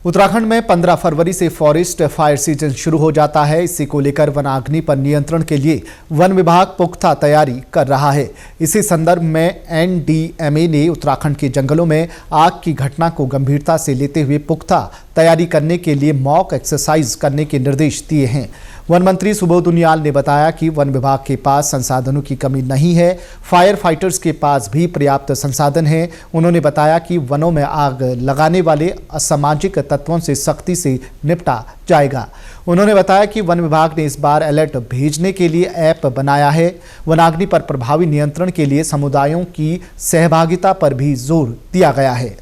उत्तराखंड में 15 फरवरी से forest fire season शुरू हो जाता है। इसी को लेकर वनाग्नि पर नियंत्रण के लिए वन विभाग पुख्ता तैयारी कर रहा है। इसी संदर्भ में NDMA ने उत्तराखंड के जंगलों में आग की घटना को गंभीरता से लेते हुए पुख्ता तैयारी करने के लिए मॉक एक्सरसाइज करने के निर्देश दिए हैं। वन मंत्री सुबोध उनियाल ने बताया कि वन विभाग के पास संसाधनों की कमी नहीं है, फायर फाइटर्स के पास भी पर्याप्त संसाधन हैं। उन्होंने बताया कि वनों में आग लगाने वाले असामाजिक तत्वों से सख्ती से निपटा जाएगा। उन्होंने बताया कि वन विभाग ने इस बार अलर्ट भेजने के लिए ऐप बनाया है। वनाग्नि पर प्रभावी नियंत्रण के लिए समुदायों की सहभागिता पर भी जोर दिया गया है।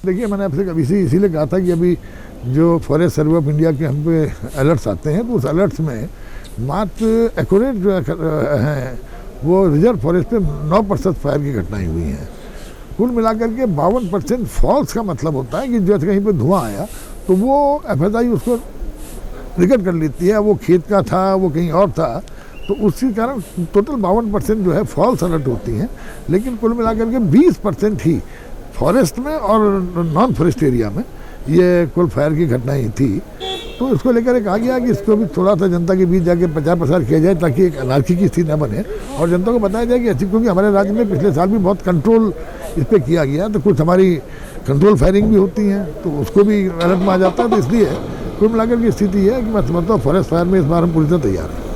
देखिए, मैंने आपसे इसीलिए कहा था कि अभी जो फॉरेस्ट सर्वे ऑफ इंडिया के हम पे अलर्ट्स आते हैं, तो उस अलर्ट्स में मात्र एक्यूरेट जो हैं वो रिजर्व फॉरेस्ट पे 9% फायर की घटनाएं हुई हैं। कुल मिलाकर के 52% फॉल्स का मतलब होता है कि जैसे कहीं पे धुआं आया तो वो FSI उसको रिकॉर्ड कर लेती है, वो खेत का था, वो कहीं और था, तो उसी कारण टोटल 52% जो है फॉल्स अलर्ट होती हैं। लेकिन कुल मिलाकर के 20% ही फॉरेस्ट में और नॉन फॉरेस्ट एरिया में ये कुल फायर की घटनाएं थी। तो इसको लेकर कहा गया कि इसको भी थोड़ा सा जनता के बीच जाके प्रचार प्रसार किया जाए ताकि एक अनार्की की स्थिति न बने और जनता को बताया जाए कि अच्छी, क्योंकि हमारे राज्य में पिछले साल भी बहुत कंट्रोल इस पर किया गया, तो कुछ हमारी कंट्रोल फायरिंग भी होती हैं तो उसको भी अलर्ट में आ जाता है। तो इसलिए कुल मिलाकर की स्थिति है कि मैं समझता हूँ फॉरेस्ट फायर में इस बार हम पूरी तरह तैयार हैं।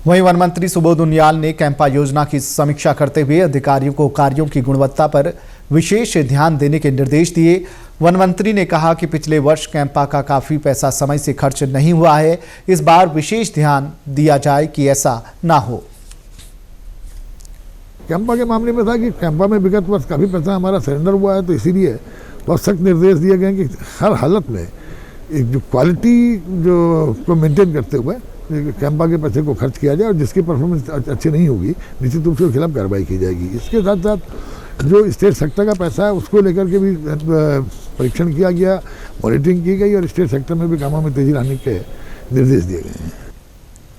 वहीं वन मंत्री सुबोध उनियाल ने कैंपा योजना की समीक्षा करते हुए अधिकारियों को कार्यों की गुणवत्ता पर विशेष ध्यान देने के निर्देश दिए। वन मंत्री ने कहा कि पिछले वर्ष कैंपा का काफी पैसा समय से खर्च नहीं हुआ है, इस बार विशेष ध्यान दिया जाए कि ऐसा ना हो। कैंपा के मामले में था कि कैंपा में विगत वर्ष काफ़ी पैसा हमारा सरेंडर हुआ है, तो इसीलिए बहुत सख्त निर्देश दिए गए कि हर हालत में एक जो क्वालिटी जो को मेंटेन करते हुए कैंपा के पैसे को खर्च किया जाए और जिसकी परफॉर्मेंस अच्छी नहीं होगी निश्चित रूप से उसके खिलाफ कार्रवाई की जाएगी। इसके साथ साथ जो स्टेट सेक्टर का पैसा है उसको लेकर के भी परीक्षण किया गया, मॉनिटरिंग की गई और स्टेट सेक्टर में भी कामों में तेजी लाने के निर्देश दिए गए हैं।